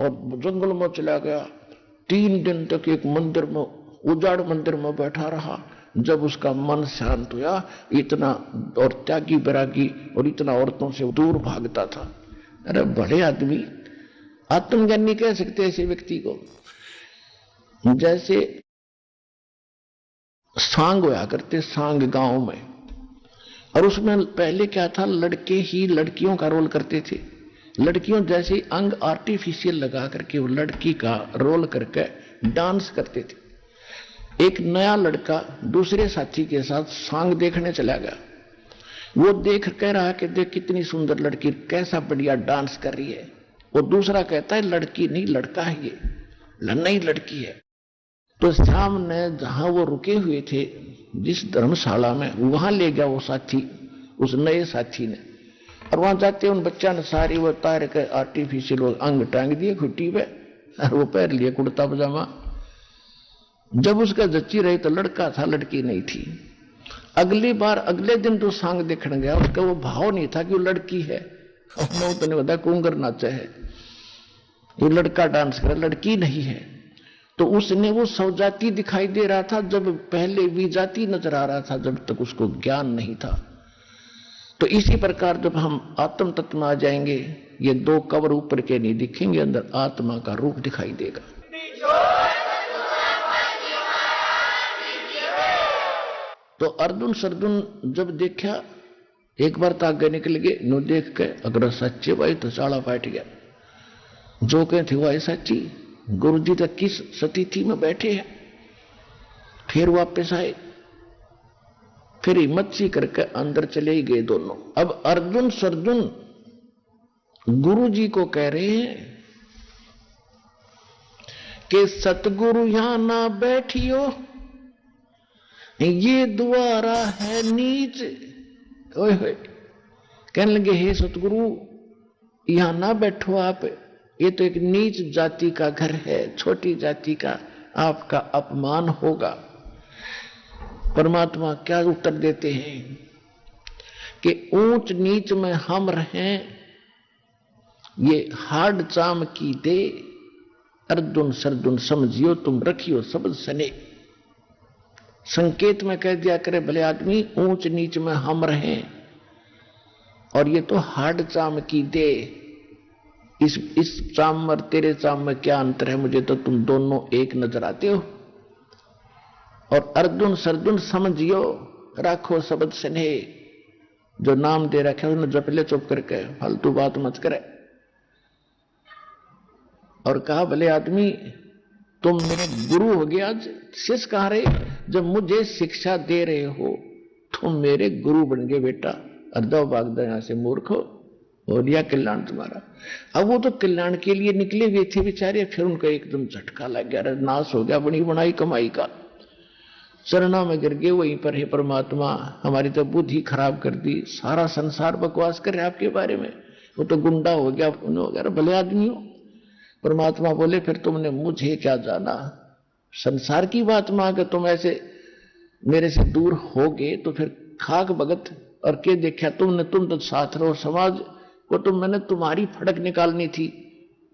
और जंगल में चला गया। 3 दिन तक एक मंदिर में, उजाड़ मंदिर में बैठा रहा। जब उसका मन शांत हुआ, इतना और त्यागी बैरागी और इतना औरतों से दूर भागता था। अरे बड़े आदमी, आत्मज्ञानी कह सकते ऐसे व्यक्ति को। जैसे सांग होया करते, सांग गांव में, और उसमें पहले क्या था, लड़के ही लड़कियों का रोल करते थे। लड़कियों जैसे अंग आर्टिफिशियल लगा करके वो लड़की का रोल करके डांस करते थे। एक नया लड़का दूसरे साथी के साथ सांग देखने चला गया। वो देख कह रहा कि देख कितनी सुंदर लड़की, कैसा बढ़िया डांस कर रही है। वो दूसरा कहता है लड़की नहीं लड़का है, ये नई लड़की है। तो सामने जहां वो रुके हुए थे, जिस धर्मशाला में, वहां ले गया वो साथी, उस नए साथी ने। और वहां जाते उन बच्चा ने सारी वो तार के आर्टिफिशियल अंग टांग दिए खुट्टी पे, और वो पहन लिए कुर्ता पजामा। जब उसका जच्ची रही तो लड़का था, लड़की नहीं थी। अगली बार अगले दिन तो सांग देखने गया, उसका वो भाव नहीं था कि वो लड़की है। तो नहीं बताया कुंगर नाचे है, ये लड़का डांस कर, लड़की नहीं है। तो उसने वो सौजाती दिखाई दे रहा था, जब पहले विजाती नजर आ रहा था, जब तक उसको ज्ञान नहीं था। तो इसी प्रकार जब हम आत्म तत्व में आ जाएंगे, ये 2 कवर ऊपर के नहीं दिखेंगे, अंदर आत्मा का रूप दिखाई देगा। तो अर्जुन सर्जुन जब देखा, एक बार तो आगे निकल गए, नो देख के अगर सच्चे भाई तो चाला पाट गया। जो कहे थे वो सच्ची, गुरु जी तक किस सतीथि में बैठे हैं। फिर वापस आए, फिर हिम्मत सी करके अंदर चले ही गए दोनों। अब अर्जुन सर्जुन गुरु जी को कह रहे हैं कि सतगुरु यहां ना बैठियो, ये द्वारा है नीच। ओए होए, कहने लगे हे सतगुरु यहां ना बैठो आप, ये तो एक नीच जाति का घर है, छोटी जाति का आपका अपमान होगा। परमात्मा क्या उत्तर देते हैं कि ऊंच नीच में हम रहें, ये हाड चाम की दे, अर्जुन सर्जुन समझियो तुम रखियो शब्द सने। संकेत में कह दिया करे भले आदमी, ऊंच नीच में हम रहें, और ये तो हाड चाम की दे। इस चाम और तेरे चाम में क्या अंतर है, मुझे तो तुम दोनों एक नजर आते हो। और अर्जुन सर्जुन समझियो राखो शब्द स्नेह, जो नाम दे रखे उन्हें जप ले चुप करके, फालतू बात मत करे। और कहा भले आदमी तुम मेरे गुरु हो गया, आज शिष्य कहा रहे, जब मुझे शिक्षा दे रहे हो तुम मेरे गुरु बन गए बेटा। अर्धव भागदा यहां से मूर्ख हो, हो लिया कल्याण तुम्हारा। अब वो तो कल्याण के लिए निकले हुए थे बेचारे, फिर उनका एकदम झटका लग गया, नाश हो गया बनी बनाई कमाई का। चरणों में गिर गए, वहीं पर हे परमात्मा हमारी तो बुद्धि खराब कर दी, सारा संसार बकवास कर रहे आपके बारे में, वो तो गुंडा हो गया, हो गया, भले आदमी हो। परमात्मा बोले फिर तुमने मुझे क्या जाना, संसार की बात मांगे, तुम ऐसे मेरे से दूर हो गए तो फिर खाक भगत और के देखा तुमने, तुम तो साथ रहो, समाज को तो मैंने तुम्हारी फड़क निकालनी थी।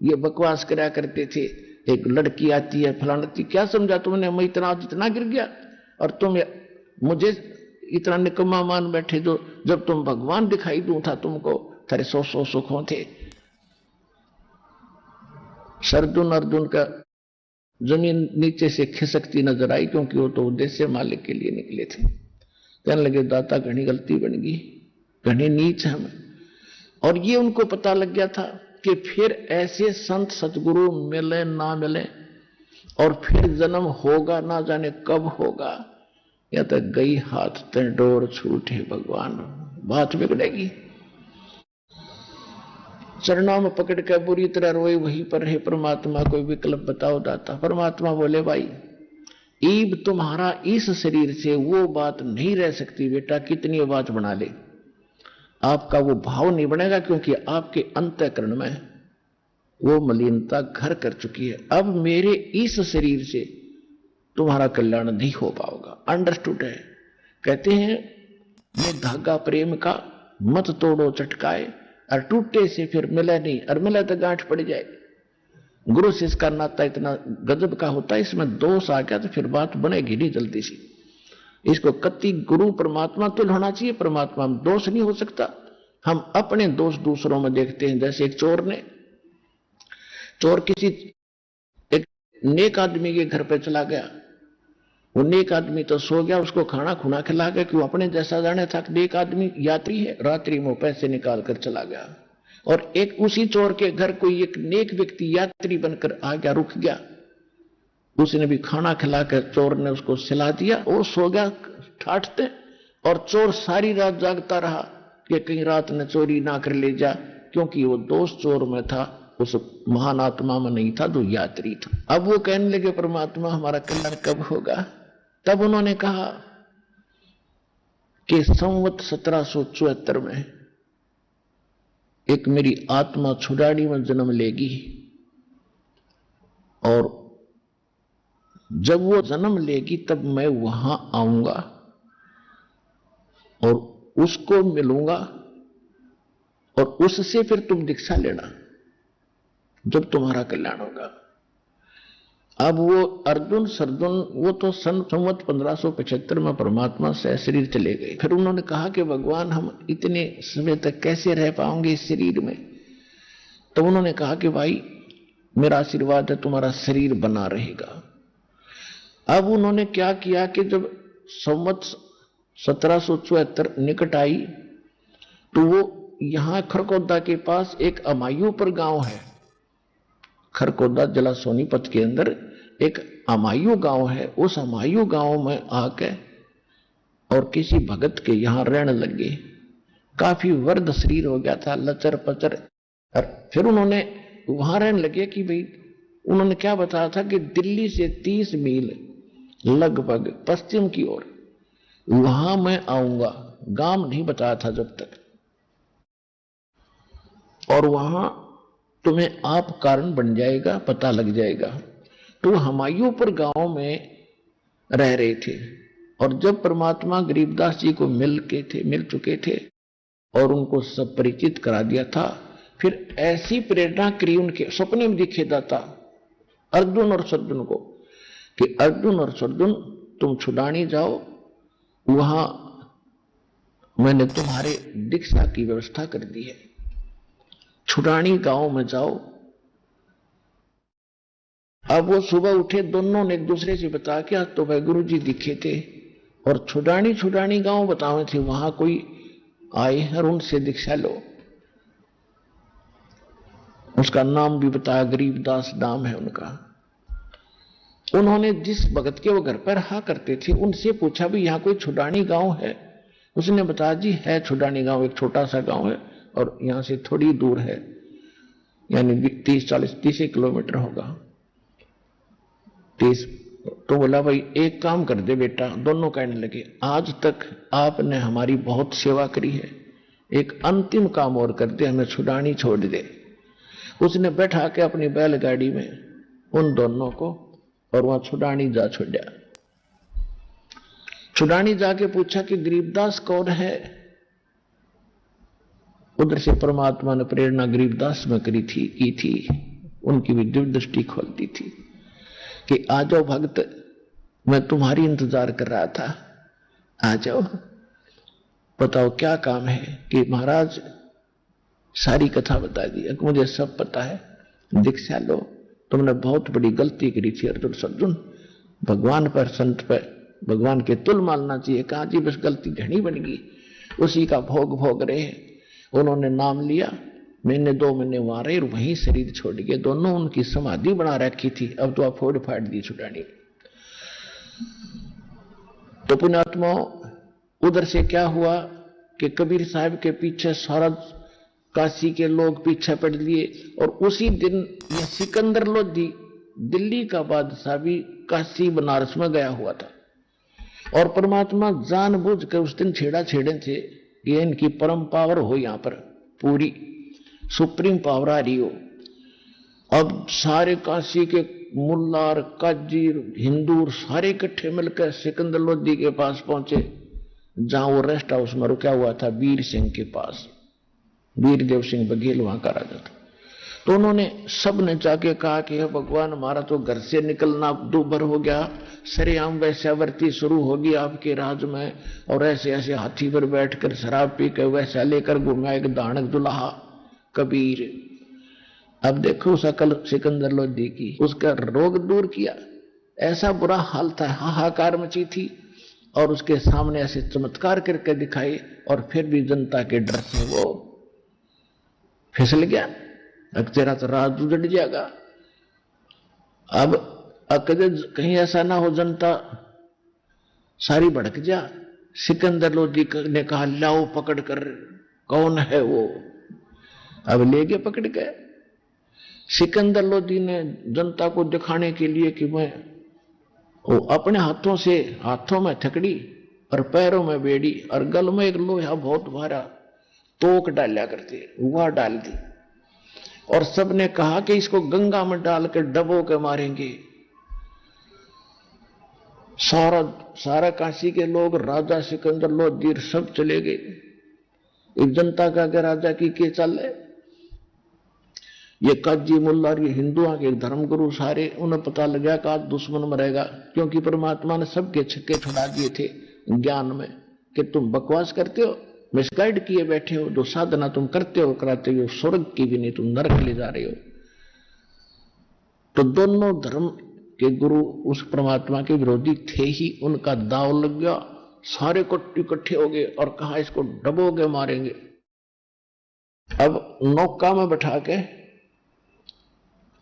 ये बकवास करा करते थे, एक लड़की आती है फलानती, क्या समझा तुमने, मैं इतना जितना गिर गया और तुम मुझे इतना निकम्मा मान बैठे, जो जब तुम भगवान दिखाई दूं था तुमको, तेरे 100 सुखों थे। सर्जुन अर्जुन का जमीन नीचे से खिसकती नजर आई, क्योंकि वो तो उद्देश्य मालिक के लिए निकले थे। कहने लगे दाता घनी गलती बन गई, घनी नीच हम। और ये उनको पता लग गया था कि फिर ऐसे संत सतगुरु मिले ना मिले, और फिर जन्म होगा ना जाने कब होगा, या तो गई हाथ ते डोर छूटे भगवान, बात बिगड़ेगी। चरणों में पकड़ कर बुरी तरह रोए, वहीं पर है परमात्मा कोई विकल्प बताओ दाता। परमात्मा बोले भाई ईब तुम्हारा इस शरीर से वो बात नहीं रह सकती बेटा, कितनी बात बना ले, आपका वो भाव नहीं बनेगा, क्योंकि आपके अंतःकरण में वो मलिनता घर कर चुकी है। अब मेरे इस शरीर से तुम्हारा कल्याण नहीं हो पाएगा, अंडरस्टूड है। कहते हैं ये धागा प्रेम का मत तोड़ो चटकाए, और टूटे से फिर मिले नहीं, और मिले तो गांठ पड़ जाए। गुरु शिष्य का नाता इतना गजब का होता है, इसमें दोष आ गया तो फिर बात बनेगी नहीं जल्दी से। इसको कति गुरु परमात्मा तुल्य होना चाहिए, परमात्मा में दोष नहीं हो सकता। हम अपने दोष दूसरों में देखते हैं। जैसे एक चोर किसी एक नेक आदमी के घर पे चला गया, वो नेक आदमी तो सो गया, उसको खाना खुना खिला गया कि वो अपने जैसा जाने था। नेक आदमी यात्री है, रात्रि में पैसे निकाल कर चला गया। और एक उसी चोर के घर कोई एक नेक व्यक्ति यात्री बनकर आ गया, रुक गया, उसने भी खाना खिला कर चोर ने उसको सिला दिया। वो सो गया ठाठते, और चोर सारी रात जागता रहा कि कहीं रात ने चोरी ना कर ले जा, क्योंकि वो दोष चोर में था, उस महान आत्मा में नहीं था जो यात्री था। अब वो कहने लगे परमात्मा हमारा कल्याण कब होगा? तब उन्होंने कहा कि संवत 1774 में एक मेरी आत्मा छुड़ानी में जन्म लेगी, और जब वो जन्म लेगी तब मैं वहां आऊंगा और उसको मिलूंगा, और उससे फिर तुम दीक्षा लेना जब तुम्हारा कल्याण होगा। अब वो अर्जुन सरजुन वो तो संवत 1575 में परमात्मा से शरीर चले गए। फिर उन्होंने कहा कि भगवान हम इतने समय तक कैसे रह पाएंगे इस शरीर में? तो उन्होंने कहा कि भाई मेरा आशीर्वाद है, तुम्हारा शरीर बना रहेगा। अब उन्होंने क्या किया कि जब संवत 1774 निकट आई तो वो यहां खरकोदा के पास एक अमायूपुर गांव है। खरकोदा जिला सोनीपत के अंदर एक अमायू गांव है। उस अमायू गांव में आके और किसी भगत के यहां रहने लगे। काफी वर्द शरीर हो गया था, लचर पचर। और फिर उन्होंने वहां रहने लगे कि भाई, उन्होंने क्या बताया था कि दिल्ली से 30 मील लगभग पश्चिम की ओर वहां मैं आऊंगा। गांव नहीं बताया था जब तक, और वहां तुम्हें आप कारण बन जाएगा, पता लग जाएगा। तो हमायूपुर गांव में रह रहे थे, और जब परमात्मा गरीबदास जी को मिल चुके थे और उनको सब परिचित करा दिया था, फिर ऐसी प्रेरणा करी उनके सपने में दिखे दाता अर्जुन और सर्जुन को कि अर्जुन और सर्जुन तुम छुड़ानी जाओ, वहां मैंने तुम्हारे दीक्षा की व्यवस्था कर दी है। छुड़ानी गांव में जाओ। अब वो सुबह उठे, दोनों ने एक दूसरे से बता के आज तो भाई गुरु जी दिखे थे, और छुड़ानी गांव बताए थे, वहां कोई आए और उनसे दीक्षा लो। उसका नाम भी बताया, गरीबदास नाम है उनका। उन्होंने जिस भगत के वो घर पर रहा करते थे उनसे पूछा भी यहाँ कोई छुड़ानी गांव है? उसने बताया जी है छुड़ानी गांव, एक छोटा सा गांव है और यहां से थोड़ी दूर है, यानी 30 किलोमीटर होगा। 30। तो बोला भाई एक काम कर दे बेटा। दोनों कहने लगे आज तक आपने हमारी बहुत सेवा करी है, एक अंतिम काम और कर दे, हमें छुड़ानी छोड़ दे। उसने बैठा के अपनी बैलगाड़ी में उन दोनों को और वहां छुड़ानी जा छोड़ा। छुड़ानी जाके पूछा कि गरीबदास कौन है? उधर से परमात्मा ने प्रेरणा गरीबदास में की थी। उनकी भी दिव्य दृष्टि खोलती थी कि आ जाओ भक्त, मैं तुम्हारी इंतजार कर रहा था, आ जाओ, बताओ क्या काम है? कि महाराज सारी कथा बता दी, मुझे सब पता है, दीक्षा लो। तुमने बहुत बड़ी गलती करी थी अर्जुन सर्जुन, भगवान पर संत पर भगवान के तुल मानना चाहिए। कहा जी बस गलती घनी बन गई, उसी का भोग रहे हैं। उन्होंने नाम लिया, महीने 2 महीने वहां रहे, वहीं शरीर छोड़ गए। दोनों उनकी समाधि बना रखी थी, अब तो आप फोड़ फाड़ दी छुड़ानी। तो पुण्यात्मा उधर से क्या हुआ कि कबीर साहब के पीछे सारा काशी के लोग पीछे पड़ लिए, और उसी दिन ये सिकंदर लोधी दिल्ली का बादशाह भी काशी बनारस में गया हुआ था। और परमात्मा जानबूझकर उस दिन छेड़े थे कि इनकी परम पावर हो, यहां पर पूरी सुप्रीम पावर आ रही हो। अब सारे काशी के मुल्लार काजीर हिंदू सारे इकट्ठे मिलकर सिकंदर लोधी के पास पहुंचे, जहां वो रेस्ट हाउस में रुका हुआ था वीर सिंह के पास। वीरदेव सिंह बघेल वहां का राजा था। तो उन्होंने सब ने जाके कहा कि हे भगवान, हमारा तो घर से निकलना दूभर हो गया, सरेआम वैश्यावृत्ति शुरू होगी आपके राज में, और ऐसे ऐसे हाथी पर बैठकर शराब पी कर वैसा लेकर घूमा एक दानक दुल्हा कबीर। अब देखो शकल सिकंदर लोधी की, उसका रोग दूर किया, ऐसा बुरा हाल था, हाहाकार मची थी, और उसके सामने ऐसे चमत्कार करके दिखाए, और फिर भी जनता के डर से वो फिसल गया। अब तेरा तो राज उजड़ जाएगा। अब कहीं ऐसा ना हो जनता सारी भड़क जा। सिकंदर लोधी ने कहा, लाओ पकड़ कर, कौन है वो? अब ले गए पकड़ के। सिकंदर लोधी ने जनता को दिखाने के लिए कि मैं वो अपने हाथों में थकड़ी और पैरों में बेड़ी और गल में एक लोहा बहुत भारा तोक डाला करते, वह डाल दी, और सबने कहा कि इसको गंगा में डालकर डबो के मारेंगे। सारा काशी के लोग, राजा सिकंदर लोधी सब चले गए। जनता का के राजा की के चल है, ये काजी मुल्ला और ये हिंदुओं के धर्मगुरु सारे, उन्हें पता लगा कि आज दुश्मन मरेगा, क्योंकि परमात्मा ने सबके छक्के छुड़ा दिए थे ज्ञान में कि तुम बकवास करते हो, मिसगाइड किए बैठे हो, जो साधना तुम करते हो कराते हो स्वर्ग की भी नहीं, तुम नरक ले जा रहे हो। तो दोनों धर्म के गुरु उस परमात्मा के विरोधी थे ही, उनका दाव लग गया, सारे इकट्ठे हो गए और कहा इसको डबोगे मारेंगे। अब नौका में बैठा के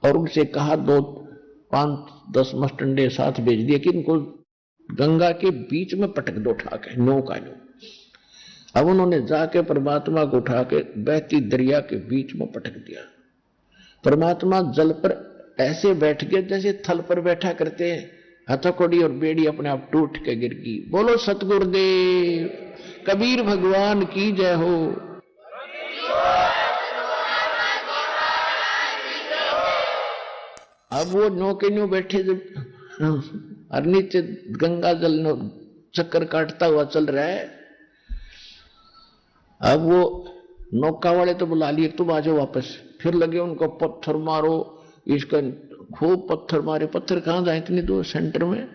और उनसे कहा 2-5-10 मस्टंडे साथ भेज दिए कि इनको गंगा के बीच में पटक दो उठा के नौका लो। अब उन्होंने जाके परमात्मा को उठा के बहती दरिया के बीच में पटक दिया। परमात्मा जल पर ऐसे बैठ गए जैसे थल पर बैठा करते हैं, हथकड़ी और बेड़ी अपने आप टूट के गिर गई। बोलो सतगुरुदेव कबीर भगवान की जय हो। अब वो नौके न्यू बैठे जब और नीचे गंगा जल चक्कर काटता हुआ चल रहा है। अब वो नौका वाले तो बुला लिए, तुम आ जाओ वापस। फिर लगे उनको पत्थर मारो, इसका खूब पत्थर मारे। पत्थर कहां जाए इतनी दूर, सेंटर में।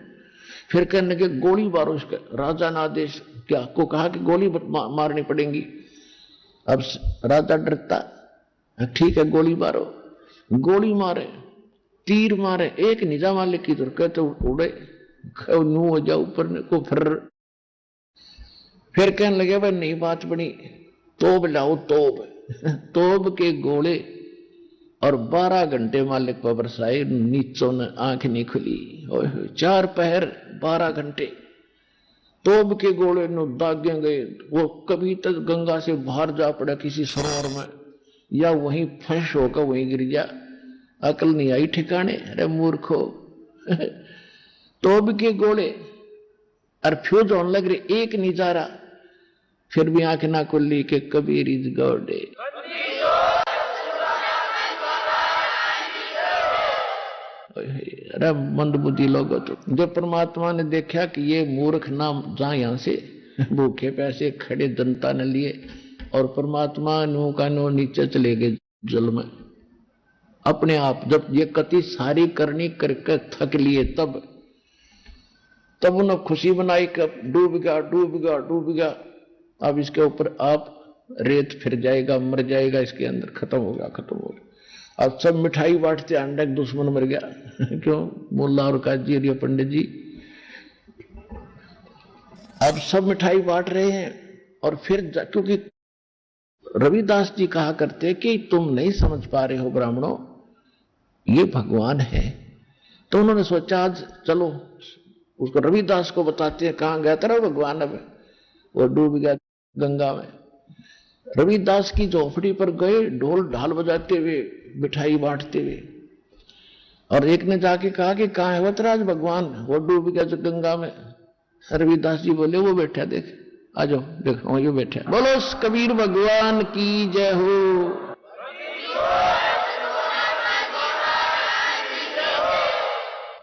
फिर कहने लगे गोली मारो इसका। राजा ने आदेश क्या को कहा कि गोली मारनी पड़ेगी। अब राजा डरता, ठीक है गोली मारो। गोली मारे, तीर मारे, एक निजा मालिक की तरह कहते उड़े नू हो जाओ ऊपर को। फिर कहने लगे भाई नई बात बनी, तोब लाओ तोब। तोब के गोले और 12 घंटे मालिक पर बरसाए, नीचों ने आंख नहीं खुली। 4 पहर 12 घंटे तोब के गोले नो दागे गए। वो कभी तक गंगा से बाहर जा पड़ा किसी सरोवर में, या वहीं फंस होकर वहीं गिर गया। अकल नहीं आई ठिकाने, अरे मूर्खो। तोब के गोले और फ्यूज होने लग रहे, एक निजारा। फिर भी आंख ना खुली के कबीर इज गॉड। अरे मंदबुद्धि लोगों, तो जब परमात्मा ने देखा कि ये मूर्ख ना जा यहां से, भूखे पैसे खड़े जनता ने लिए, और परमात्मा नो का नो नीचे चले गए जल में अपने आप। जब ये कति सारी करनी करके थक लिए, तब उन्हें खुशी बनाई कि डूब गया डूब गया डूब गया। अब इसके ऊपर आप रेत फिर जाएगा, मर जाएगा, इसके अंदर खत्म हो गया खत्म हो गया। अब सब मिठाई बांटते, अंडा दुश्मन मर गया। क्यों? मुल्ला और काजी और पंडित जी अब सब मिठाई बांट रहे हैं। और फिर क्योंकि रविदास जी कहा करते कि तुम नहीं समझ पा रहे हो ब्राह्मणों, ये भगवान है। तो उन्होंने सोचा आज चलो उसको रविदास को बताते हैं कहां गया था भगवान। अब वो डूब गया गंगा में। रविदास की झोपड़ी पर गए, ढोल ढाल बजाते हुए, मिठाई बांटते हुए। और एक ने जाके कहा कि कहां है वतराज भगवान? वो डूब गया जो गंगा में। रविदास जी बोले वो बैठा, देख आ जाओ, देखो ये बैठा। बोलो कबीर भगवान की जय हो।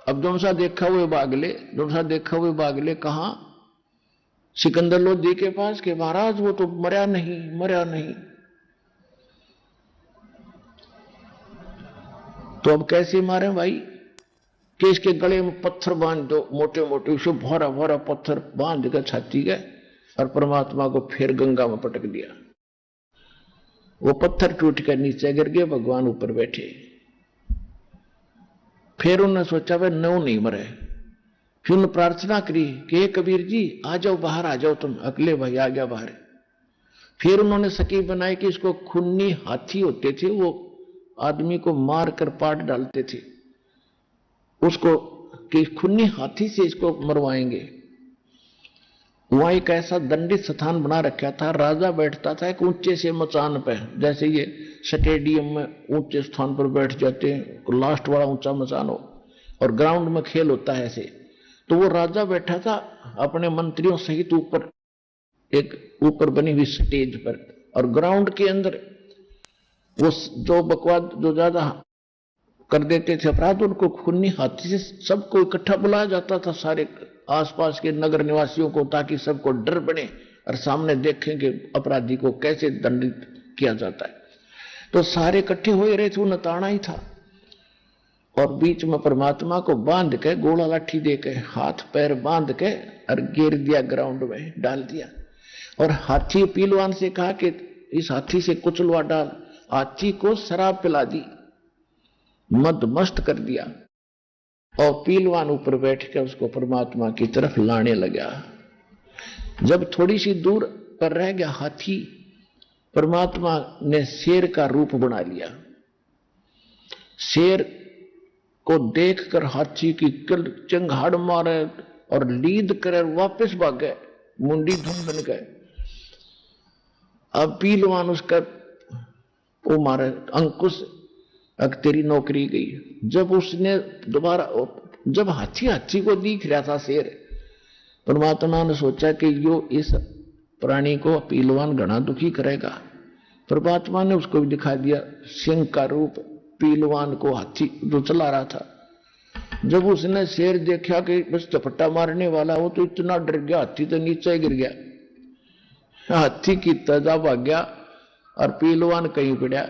अब जो सा देखा हुए बागले कहां? सिकंदर लोधी के पास के महाराज वो तो मरा नहीं। तो अब कैसे मारे भाई कि इसके गले में पत्थर बांध दो, मोटे मोटे, उसे भरा भरा पत्थर बांध कर छाती गए और परमात्मा को फिर गंगा में पटक दिया। वो पत्थर टूट कर नीचे गिर गए, भगवान ऊपर बैठे। फिर उन्होंने सोचा वे नौ नहीं मरे। फिर उन्होंने प्रार्थना करी कि कबीर जी आ जाओ, बाहर आ जाओ तुम। अगले भाई आ गया बाहर। फिर उन्होंने सकी बनाई कि इसको खूनी हाथी होते थे, वो आदमी को मार कर पाट डालते थे, उसको कि खूनी हाथी से इसको मरवाएंगे। वहां एक ऐसा दंडित स्थान बना रखा था, राजा बैठता था एक ऊंचे से मचान पे, जैसे ये स्टेडियम में ऊंचे स्थान पर बैठ जाते हैं, लास्ट वाला ऊंचा मचान हो, और ग्राउंड में खेल होता है ऐसे। तो वो राजा बैठा था अपने मंत्रियों सहित ऊपर, एक ऊपर बनी हुई स्टेज पर, और ग्राउंड के अंदर वो जो बकवाद जो ज्यादा कर देते थे अपराध, उनको खूनी हाथी से सबको इकट्ठा बुलाया जाता था, सारे आसपास के नगर निवासियों को, ताकि सबको डर बने और सामने देखें कि अपराधी को कैसे दंडित किया जाता है। तो सारे इकट्ठे हो रहे थे, वो नताना ही था, और बीच में परमात्मा को बांध के, गोला लाठी दे के, हाथ पैर बांध के और गिर दिया, ग्राउंड में डाल दिया। और हाथी पीलवान से कहा कि इस हाथी से कुचलवा डाल। हाथी को शराब पिला दी, मदमस्त कर दिया, और पीलवान ऊपर बैठ कर उसको परमात्मा की तरफ लाने लगा। जब थोड़ी सी दूर पर रह गया हाथी, परमात्मा ने शेर का रूप बना लिया। शेर को देखकर हाथी की चंगाड़ मारे और लीद कर वापस भागे, मुंडी धुन बन गए। अब पीलवान उसका वो मारे अंकुश, अब तेरी नौकरी गई। जब उसने दोबारा, जब हाथी को दिख रहा था शेर, परमात्मा ने सोचा कि यो इस प्राणी को पीलवान घना दुखी करेगा। परमात्मा ने उसको भी दिखा दिया सिंह का रूप, पीलवान को हाथी जो चला रहा था। जब उसने शेर देखा कि बस चपट्टा मारने वाला, वो तो इतना डर गया, हाथी तो नीचे गिर गया, हाथी की तजा भाग गया और पीलवान कहीं पड़ा।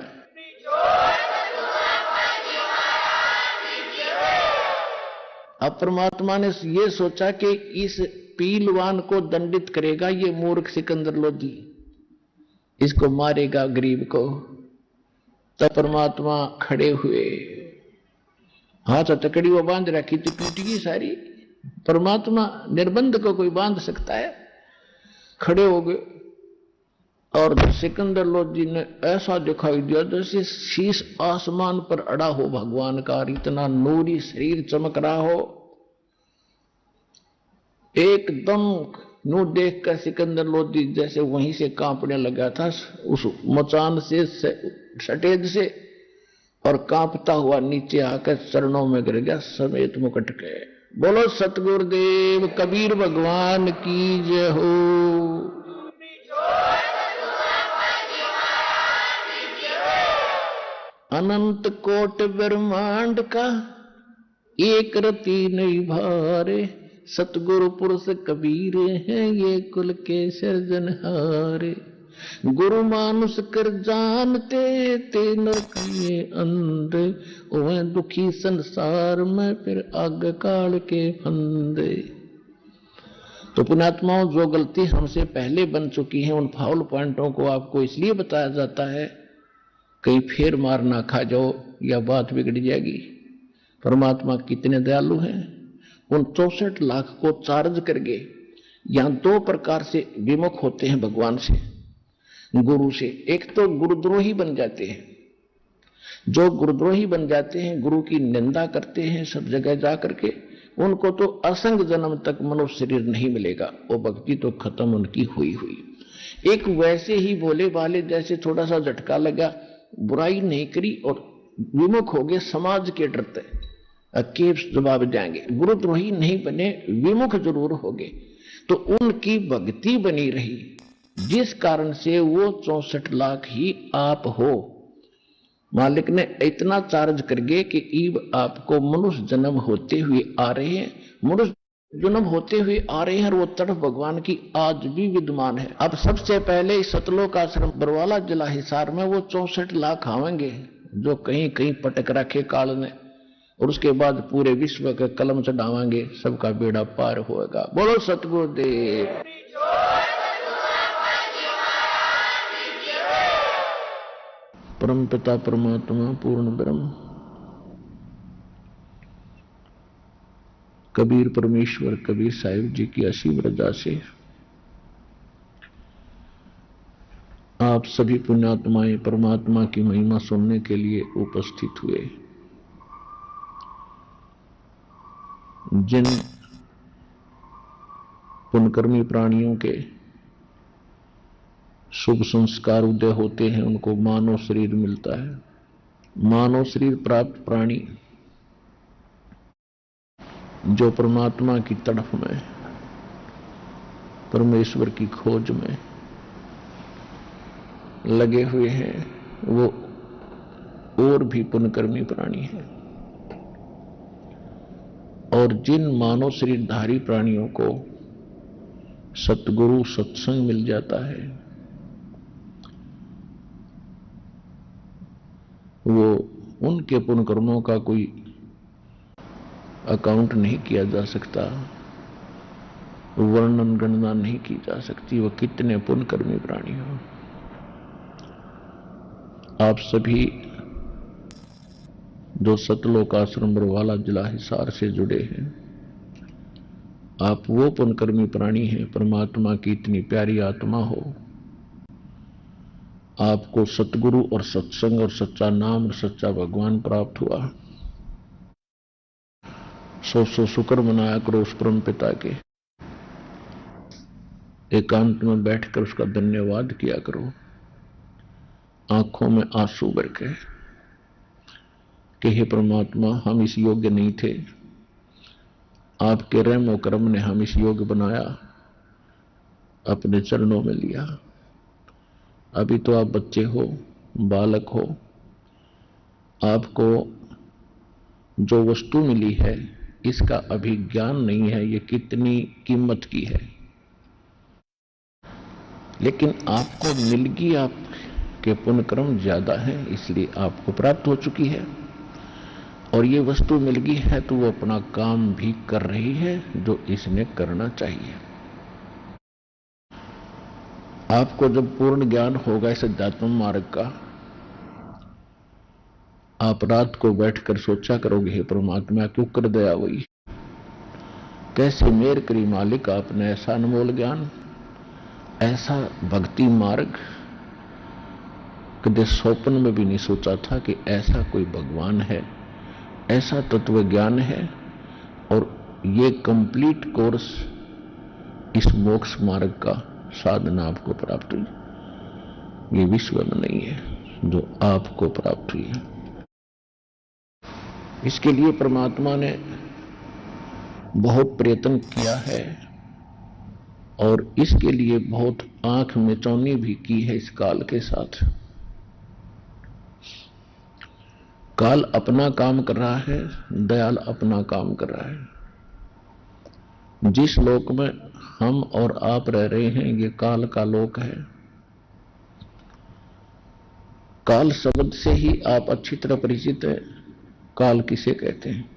अब परमात्मा ने ये सोचा कि इस पीलवान को दंडित करेगा ये मूर्ख सिकंदर लोधी, इसको मारेगा गरीब को। तब परमात्मा खड़े हुए, हाथ हथकड़ी वो बांध रखी तो टूट गई सारी। परमात्मा निर्बंध को कोई बांध सकता है? खड़े हो गए और सिकंदर लोधी ने ऐसा दिखाई दिया जैसे शीश आसमान पर अड़ा हो भगवान का, इतना नूरी शरीर चमक रहा हो। एकदम नू देखकर सिकंदर लोधी जैसे वहीं से कांपने लगा था, उस मचान से, स्टेज से, और कांपता हुआ नीचे आकर चरणों में गिर गया समेत मुकुट के। बोलो सतगुरुदेव कबीर भगवान की जय हो। अनंत कोट ब्रह्मांड का एक रति नहीं भारे, सतगुरु पुरुष कबीर हैं ये कुल के सर्जनहारे। गुरु मानुष कर जानते ते नरक में अंधे, ओए दुखी संसार में फिर आग काल के फंदे। तो पुण्यात्माओं, जो गलती हमसे पहले बन चुकी है उन फाउल पॉइंटों को आपको इसलिए बताया जाता है कहीं फिर मार ना खा जाओ या बात बिगड़ जाएगी। परमात्मा कितने दयालु हैं। उन 64 लाख को चार्ज करके यहां 2 प्रकार से विमुख होते हैं भगवान से, गुरु से। एक तो गुरुद्रोही बन जाते हैं, जो गुरुद्रोही बन जाते हैं, गुरु की निंदा करते हैं सब जगह जा करके, उनको तो असंग जन्म तक मनुष्य शरीर नहीं मिलेगा, वो भक्ति तो खत्म उनकी हुई हुई। एक वैसे ही बोले वाले जैसे थोड़ा सा झटका लगा, बुराई नहीं करी और विमुख हो गए समाज के डरते, के जवाब देंगे। गुरुद्रोही नहीं बने, विमुख जरूर हो गए, तो उनकी भक्ति बनी रही, जिस कारण से वो 64 लाख ही आप हो। मालिक ने इतना चार्ज कर गए कि ईब आपको मनुष्य जन्म होते हुए आ रहे हैं, मनुष्य जन्म होते हुए आ रहे हैं, और वो तड़फ भगवान की आज भी विद्यमान है। अब सबसे पहले सतलोक आश्रम बरवाला जिला हिसार में वो 64 लाख आवेंगे, जो कहीं कहीं पटक रखे काल ने, और उसके बाद पूरे विश्व के कलम चढ़ावांगे, सबका बेड़ा पार होगा। बोलो सतगुरुदेव। परम पिता परमात्मा पूर्ण ब्रह्म कबीर परमेश्वर कबीर साहिब जी की असीम रजा से आप सभी पुण्यात्माएं परमात्मा की महिमा सुनने के लिए उपस्थित हुए। जिन पुण्यकर्मी प्राणियों के शुभ संस्कार उदय होते हैं उनको मानव शरीर मिलता है। मानव शरीर प्राप्त प्राणी जो परमात्मा की तड़फ में, परमेश्वर की खोज में लगे हुए हैं, वो और भी पुण्यकर्मी प्राणी हैं। और जिन मानव शरीरधारी प्राणियों को सतगुरु सत्संग मिल जाता है, वो उनके पुण्यकर्मों का कोई अकाउंट नहीं किया जा सकता, वर्णन गणना नहीं की जा सकती। वो कितने पुण्यकर्मी प्राणी हो। आप सभी जो सतलोक आश्रम बरवाला जिला हिसार से जुड़े हैं, आप वो पुण्यकर्मी प्राणी हैं। परमात्मा की इतनी प्यारी आत्मा हो, आपको सतगुरु और सत्संग और सच्चा नाम और सच्चा भगवान प्राप्त हुआ। सौ शुक्र मनाया करो उस परम पिता के। एकांत में बैठकर उसका धन्यवाद किया करो, आंखों में आंसू भर के कि हे परमात्मा, हम इस योग्य नहीं थे, आपके रहम और करम ने हम इस योग्य बनाया, अपने चरणों में लिया। अभी तो आप बच्चे हो, बालक हो, आपको जो वस्तु मिली है इसका अभी ज्ञान नहीं है, ये कितनी कीमत की है, लेकिन आपको मिलगी, आपके पुण्यक्रम ज्यादा है इसलिए आपको प्राप्त हो चुकी है। और ये वस्तु मिल गई है तो वो अपना काम भी कर रही है जो इसने करना चाहिए। आपको जब पूर्ण ज्ञान होगा इस अध्यात्म मार्ग का, आप रात को बैठकर सोचा करोगे, हे परमात्मा क्यों कर दया हुई, कैसे मेर करी मालिक, आपने ऐसा अनमोल ज्ञान, ऐसा भक्ति मार्ग कदे स्वप्न में भी नहीं सोचा था कि ऐसा कोई भगवान है, ऐसा तत्व ज्ञान है। और ये कंप्लीट कोर्स इस मोक्ष मार्ग का साधना आपको प्राप्त हुई। ये विश्व में नहीं है जो आपको प्राप्त हुई है। इसके लिए परमात्मा ने बहुत प्रयत्न किया है और इसके लिए बहुत आंख मिचौनी भी की है इस काल के साथ। काल अपना काम कर रहा है, दयाल अपना काम कर रहा है। जिस लोक में हम और आप रह रहे हैं ये काल का लोक है। काल शब्द से ही आप अच्छी तरह परिचित है। काल किसे कहते हैं?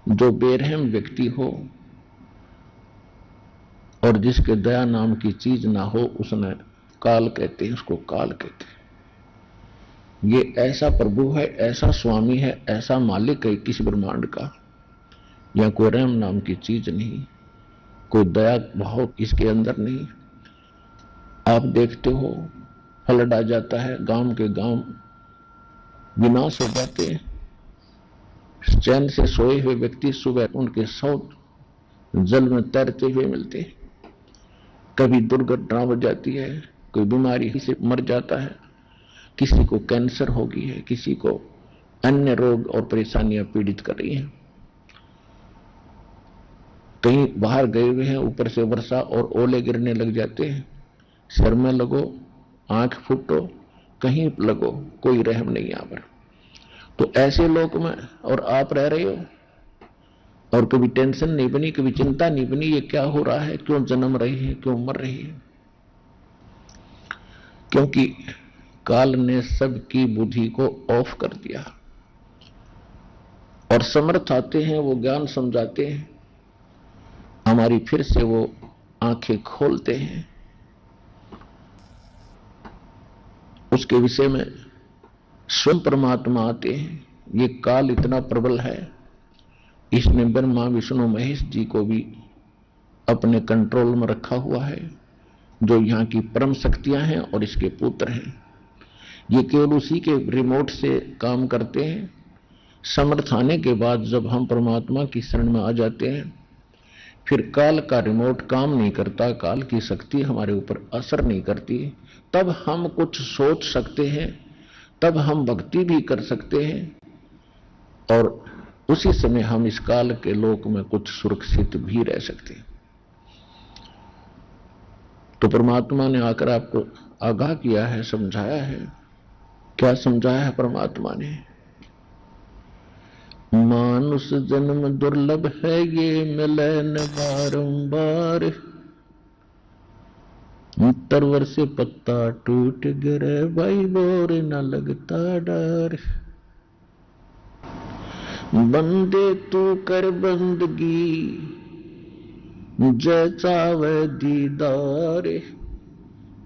जो बेरहम व्यक्ति हो और जिसके दया नाम की चीज ना हो, उसने काल कहते हैं, उसको काल कहते हैं। ये ऐसा प्रभु है, ऐसा स्वामी है, ऐसा मालिक है किसी ब्रह्मांड का, या कोई रहम नाम की चीज नहीं, कोई दया भाव इसके अंदर नहीं। आप देखते हो फ्लड आ जाता है, गांव के गांव विनाश हो जाते हैं। चैन से सोए हुए व्यक्ति सुबह उनके 100 जल में तैरते हुए मिलते हैं। कभी दुर्घटना हो जाती है, कोई बीमारी से मर जाता है, किसी को कैंसर हो गई है, किसी को अन्य रोग और परेशानियां पीड़ित कर रही हैं। कहीं बाहर गए हुए हैं, ऊपर से वर्षा और ओले गिरने लग जाते हैं, सिर में लगो, आंख फूटो, कहीं लगो, कोई रहम नहीं यहाँ पर। तो ऐसे लोक में और आप रह रहे हो और कभी टेंशन नहीं बनी, कभी चिंता नहीं बनी, ये क्या हो रहा है, क्यों जन्म रही है, क्यों मर रही है। क्योंकि काल ने सबकी बुद्धि को ऑफ कर दिया और समर्थ आते हैं, वो ज्ञान समझाते हैं, हमारी फिर से वो आंखें खोलते हैं। उसके विषय में स्वयं परमात्मा आते हैं। ये काल इतना प्रबल है, इसने ब्रह्मा विष्णु महेश जी को भी अपने कंट्रोल में रखा हुआ है, जो यहां की परम शक्तियां हैं और इसके पुत्र हैं। ये केवल उसी के रिमोट से काम करते हैं। समर्थ आने के बाद जब हम परमात्मा की शरण में आ जाते हैं, फिर काल का रिमोट काम नहीं करता, काल की शक्ति हमारे ऊपर असर नहीं करती, तब हम कुछ सोच सकते हैं, तब हम भक्ति भी कर सकते हैं, और उसी समय हम इस काल के लोक में कुछ सुरक्षित भी रह सकते हैं। तो परमात्मा ने आकर आपको आगाह किया है, समझाया है। क्या समझाया है परमात्मा ने? मानुष जन्म दुर्लभ है, ये मिले न बारंबार, तरवर से पत्ता टूट गिरे, भाई बोर न लगता डर। बंदे तू कर बंदगी, जैसा वह दीदार,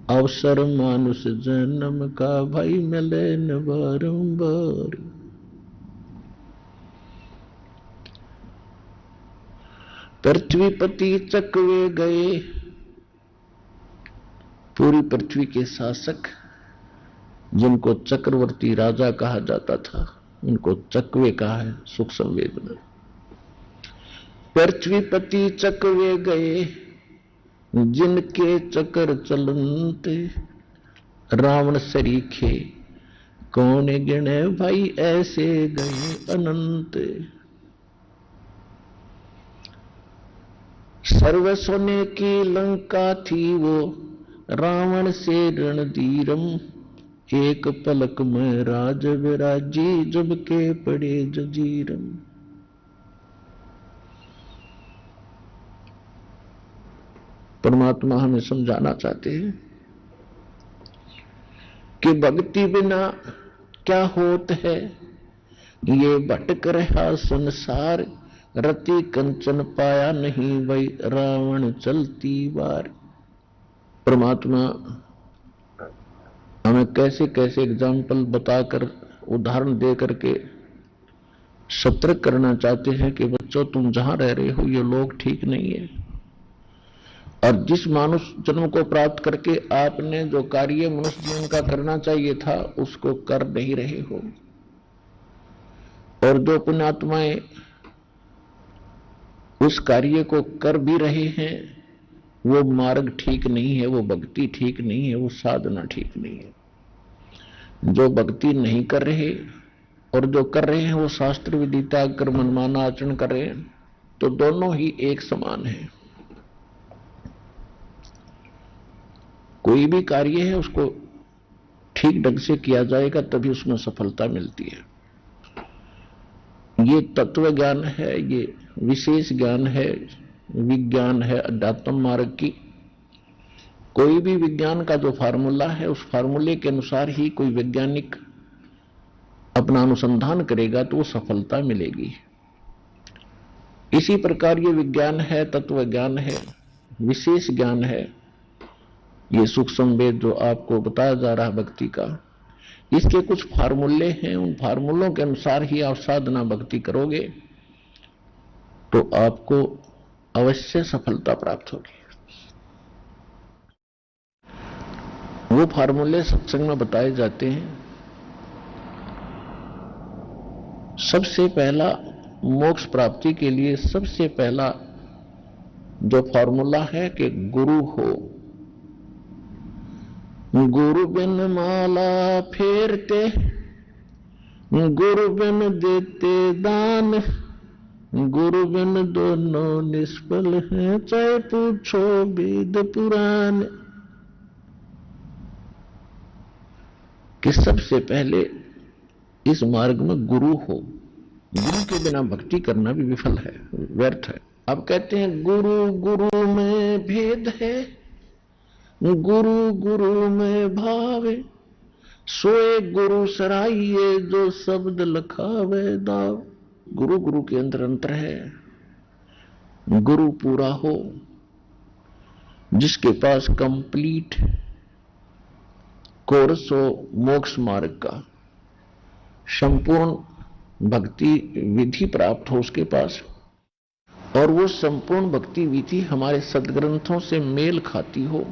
अवसर मानुष जन्म का, भाई मिले न बारंबार। पृथ्वीपति चकवे गए, पूरी पृथ्वी के शासक जिनको चक्रवर्ती राजा कहा जाता था, उनको चकवे कहा है सुख संवेद में। पृथ्वीपति चकवे गए, जिनके चक्र चलंत, रावण सरीखे कौन गिने, भाई ऐसे गए अनंत। सर्व सोने की लंका थी वो, रावण से रणधीरम, एक पलक में राज विराजी, जब के पड़े जजीरम। परमात्मा हमें समझाना चाहते हैं कि भक्ति बिना क्या होत है, ये भटक रहा संसार, रति कंचन पाया नहीं, वही रावण चलती बार। परमात्मा हमें कैसे कैसे एग्जाम्पल बताकर, उदाहरण दे करके सतर्क करना चाहते हैं कि बच्चों, तुम जहां रह रहे हो ये लोग ठीक नहीं है, और जिस मानुष जन्म को प्राप्त करके आपने जो कार्य मनुष्य जीवन का करना चाहिए था उसको कर नहीं रहे हो, और जो पुण्यात्माएं उस कार्य को कर भी रहे हैं, वो मार्ग ठीक नहीं है, वो भक्ति ठीक नहीं है, वो साधना ठीक नहीं है। जो भक्ति नहीं कर रहे और जो कर रहे हैं वो शास्त्र विधि त्याग कर मनमाना आचरण कर रहे हैं, तो दोनों ही एक समान है। कोई भी कार्य है उसको ठीक ढंग से किया जाएगा तभी उसमें सफलता मिलती है। ये तत्व ज्ञान है, ये विशेष ज्ञान है, विज्ञान है अध्यात्म मार्ग की। कोई भी विज्ञान का जो फार्मूला है, उस फार्मूले के अनुसार ही कोई वैज्ञानिक अपना अनुसंधान करेगा तो वो सफलता मिलेगी। इसी प्रकार ये विज्ञान है, तत्व ज्ञान है, विशेष ज्ञान है, ये सूक्ष्म वेद जो आपको बताया जा रहा है भक्ति का, इसके कुछ फार्मूले हैं। उन फार्मूलों के अनुसार ही आप साधना भक्ति करोगे तो आपको अवश्य सफलता प्राप्त होगी। वो फार्मूले सत्संग में बताए जाते हैं। सबसे पहला मोक्ष प्राप्ति के लिए सबसे पहला जो फार्मूला है कि गुरु हो। गुरु बिन माला फेरते, गुरु बिन देते दान, गुरु बिन दोनों निष्फल हैं, चाहे पूछो वेद पुराण। कि सबसे पहले इस मार्ग में गुरु हो। गुरु के बिना भक्ति करना भी विफल है, व्यर्थ है। अब कहते हैं गुरु गुरु में भेद है, गुरु गुरु में भाव, सोए गुरु सराइए जो शब्द लखावे दाव। गुरु गुरु के अंदर अंतर है। गुरु पूरा हो, जिसके पास कंप्लीट कोर्स हो मोक्ष मार्ग का, संपूर्ण भक्ति विधि प्राप्त हो उसके पास, और वो संपूर्ण भक्ति विधि हमारे सदग्रंथों से मेल खाती हो,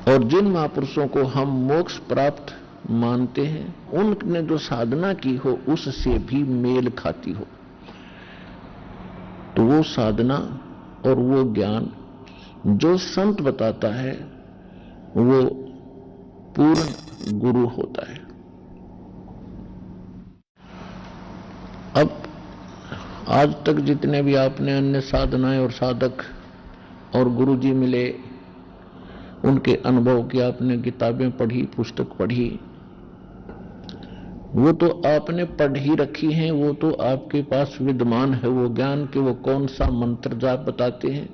और जिन महापुरुषों को हम मोक्ष प्राप्त मानते हैं उनने जो साधना की हो उससे भी मेल खाती हो, तो वो साधना और वो ज्ञान जो संत बताता है वो पूर्ण गुरु होता है। अब आज तक जितने भी आपने अन्य साधनाएं और साधक और गुरुजी मिले, उनके अनुभव की आपने किताबें पढ़ी, पुस्तक पढ़ी, वो तो आपने पढ़ ही रखी हैं, वो तो आपके पास विद्यमान है वो ज्ञान कि वो कौन सा मंत्र जाप बताते हैं,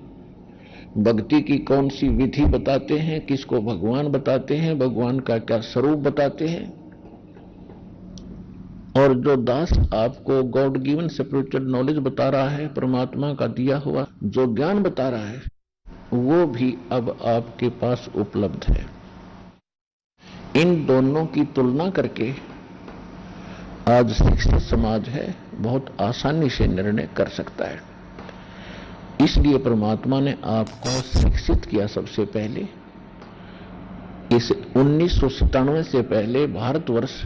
भक्ति की कौन सी विधि बताते हैं, किसको भगवान बताते हैं, भगवान का क्या स्वरूप बताते हैं। और जो दास आपको गॉड गिवन स्पिरिचुअल नॉलेज बता रहा है, परमात्मा का दिया हुआ जो ज्ञान बता रहा है, वो भी अब आपके पास उपलब्ध है। इन दोनों की तुलना करके आज शिक्षित समाज है बहुत आसानी से निर्णय कर सकता है। इसलिए परमात्मा ने आपको शिक्षित किया सबसे पहले। इस 1997 से पहले भारतवर्ष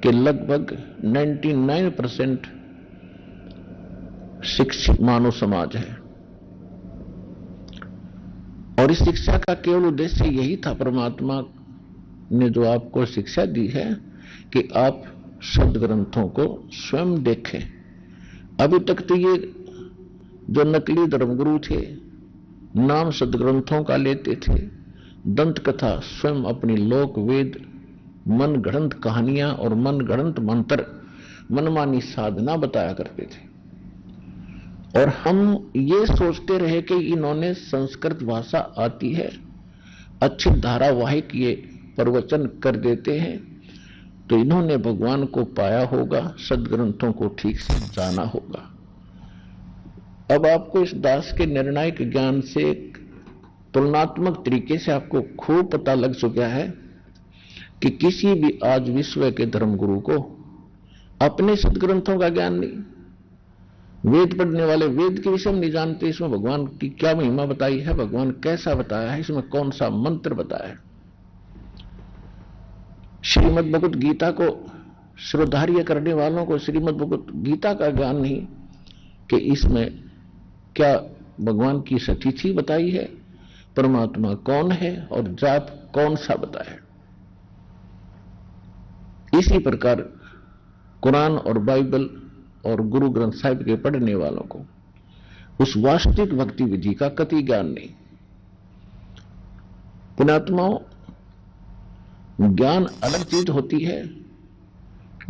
के लगभग 99% शिक्षित मानव समाज है, और इस शिक्षा का केवल उद्देश्य यही था, परमात्मा ने जो आपको शिक्षा दी है कि आप सदग्रंथों को स्वयं देखें। अभी तक तो ये जो नकली धर्मगुरु थे नाम सदग्रंथों का लेते थे, दंत कथा स्वयं अपनी लोक वेद, मन गढ़ंत कहानियां और मन गढ़ंत मंत्र, मनमानी साधना बताया करते थे, और हम ये सोचते रहे कि इन्होंने संस्कृत भाषा आती है, अच्छी धारावाहिक ये प्रवचन कर देते हैं, तो इन्होंने भगवान को पाया होगा, सदग्रंथों को ठीक से जाना होगा। अब आपको इस दास के निर्णायक ज्ञान से तुलनात्मक तरीके से आपको खूब पता लग चुका है कि किसी भी आज विश्व के धर्मगुरु को अपने सदग्रंथों का ज्ञान नहीं, वेद पढ़ने वाले वेद के विषय में नहीं जानते, इसमें भगवान की क्या महिमा बताई है, भगवान कैसा बताया है, इसमें कौन सा मंत्र बताया है। श्रीमद् भगवत गीता को श्रोधार्य करने वालों को श्रीमद् भगवत गीता का ज्ञान नहीं कि इसमें क्या भगवान की सतिथि बताई है, परमात्मा कौन है और जाप कौन सा बताया है। इसी प्रकार कुरान और बाइबल और गुरु ग्रंथ साहिब के पढ़ने वालों को उस वास्तविक भक्ति विधि का कति ज्ञान नहीं। पुण्यात्माओं, ज्ञान अलग चीज होती है,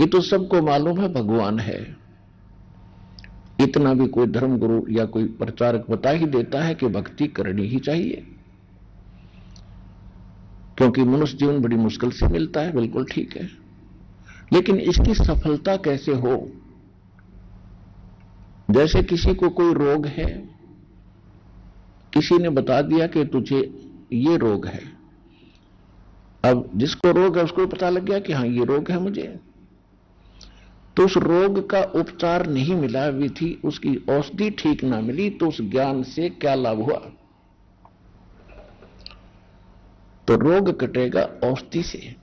ये तो सबको मालूम है भगवान है, इतना भी कोई धर्मगुरु या कोई प्रचारक बता ही देता है कि भक्ति करनी ही चाहिए, क्योंकि मनुष्य जीवन बड़ी मुश्किल से मिलता है, बिल्कुल ठीक है, लेकिन इसकी सफलता कैसे हो। जैसे किसी को कोई रोग है, किसी ने बता दिया कि तुझे ये रोग है, अब जिसको रोग है उसको पता लग गया कि हां ये रोग है मुझे, तो उस रोग का उपचार नहीं मिला, विधि उसकी औषधि ठीक ना मिली, तो उस ज्ञान से क्या लाभ हुआ। तो रोग कटेगा औषधि से।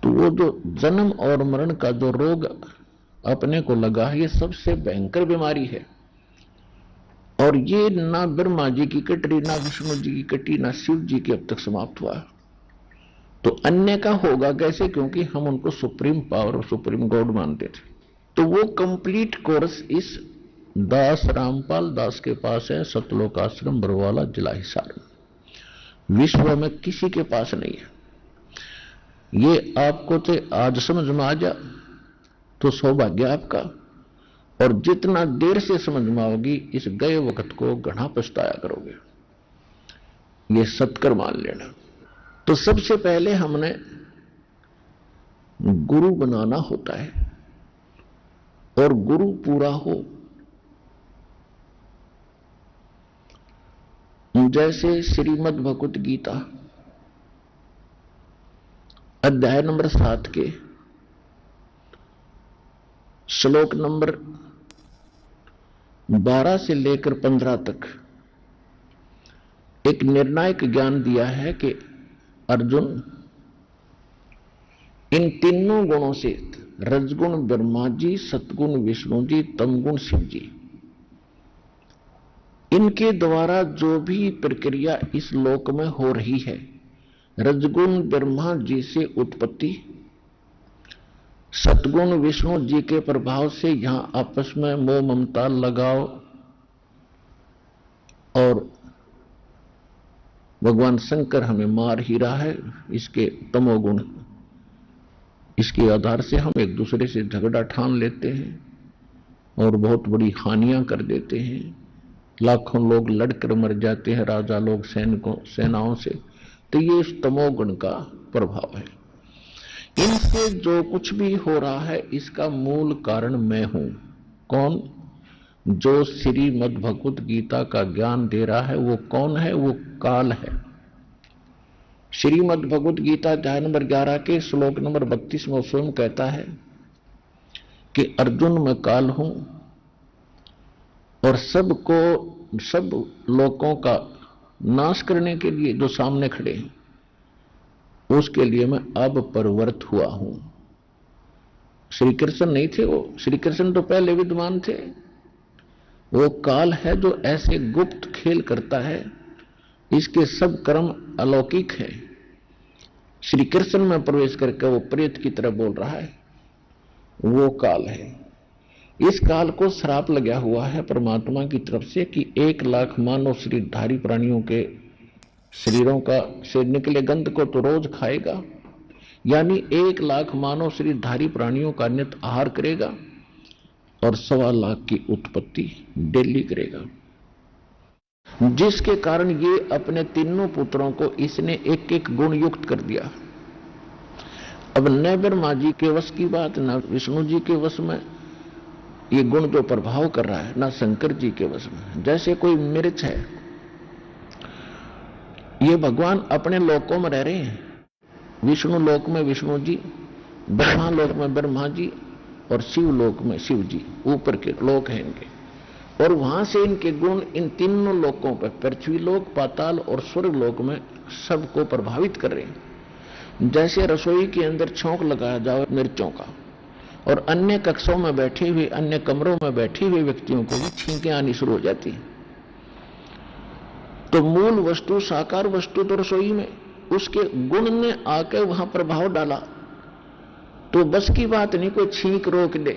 तो वो जो जन्म और मरण का जो रोग अपने को लगा है, ये सबसे भयंकर बीमारी है, और ये ना ब्रह्मा जी की कटरी, ना विष्णु जी की कटी, ना शिव जी की अब तक समाप्त हुआ। तो अन्य का होगा कैसे, क्योंकि हम उनको सुप्रीम पावर और सुप्रीम गॉड मानते थे। तो वो कंप्लीट कोर्स इस दास रामपाल दास के पास है, सतलोक आश्रम बरवाला जिला हिसार में। विश्व में किसी के पास नहीं है। ये आपको तो आज समझ में आ जा तो सौभाग्य आपका, और जितना देर से समझ में आओगी इस गए वक्त को घना पछताया करोगे, ये सत्कर मान लेना। तो सबसे पहले हमने गुरु बनाना होता है, और गुरु पूरा हो। जैसे श्रीमद् भगवत गीता अध्याय नंबर 7 के श्लोक नंबर 12 से लेकर 15 तक एक निर्णायक ज्ञान दिया है कि अर्जुन, इन तीनों गुणों से, रजगुण ब्रह्मा जी, सतगुण विष्णु जी, तमगुण शिव जी, इनके द्वारा जो भी प्रक्रिया इस लोक में हो रही है, रजगुण ब्रह्मा जी से उत्पत्ति, सतगुण विष्णु जी के प्रभाव से यहां आपस में मोह ममता लगाओ, और भगवान शंकर हमें मार ही रहा है, इसके तमोगुण, इसके आधार से हम एक दूसरे से झगड़ा ठान लेते हैं और बहुत बड़ी हानियां कर देते हैं। लाखों लोग लड़कर मर जाते हैं, राजा लोग सेनाओं से। तो ये इस तमोगुण का प्रभाव है। इनसे जो कुछ भी हो रहा है, इसका मूल कारण मैं हूं। कौन? जो श्रीमद् भगवत गीता का ज्ञान दे रहा है वो कौन है? वो काल है। श्रीमद् भगवत गीता अध्याय नंबर 11 के श्लोक नंबर 32 में स्वयं कहता है कि अर्जुन मैं काल हूं, और सब लोगों का नाश करने के लिए जो सामने खड़े हैं, उसके लिए मैं अब परवर्त हुआ हूं। श्री कृष्ण नहीं थे वो, श्री कृष्ण तो पहले विद्वान थे। वो काल है जो ऐसे गुप्त खेल करता है, इसके सब कर्म अलौकिक है। श्री कृष्ण में प्रवेश करके वो प्रेत की तरह बोल रहा है, वो काल है। इस काल को श्राप लगा हुआ है परमात्मा की तरफ से कि 1 लाख मानव शरीरधारी प्राणियों के शरीरों का से निकले गंध को तो रोज खाएगा, यानी 1 लाख मानव शरीरधारी प्राणियों का नित आहार करेगा, और 1.25 लाख की उत्पत्ति डेली करेगा। जिसके कारण ये अपने तीनों पुत्रों को इसने एक एक गुण युक्त कर दिया। अब न ब्रह्मा जी के वश की बात, न विष्णु जी के वश में ये गुण जो प्रभाव कर रहा है, ना शंकर जी के वश में। जैसे कोई मिर्च है, ये भगवान अपने लोकों में रह रहे हैं। विष्णु लोक में विष्णु जी, ब्रह्मा लोक में ब्रह्मा जी, और शिव लोक में शिव जी, ऊपर के लोक हैं इनके। और वहां से इनके गुण इन तीनों लोकों पर, पृथ्वी लोक, पाताल और स्वर्ग लोक में सबको प्रभावित कर रहे हैं। जैसे रसोई के अंदर छोंक लगाया जाए मिर्चों का, और अन्य कक्षों में बैठे हुए, अन्य कमरों में बैठे हुए व्यक्तियों को भी छींकें आनी शुरू हो जाती हैं। तो मूल वस्तु, साकार वस्तु तो रसोई में, उसके गुण ने आकर वहां प्रभाव डाला, तो बस की बात नहीं कोई छींक रोक दे।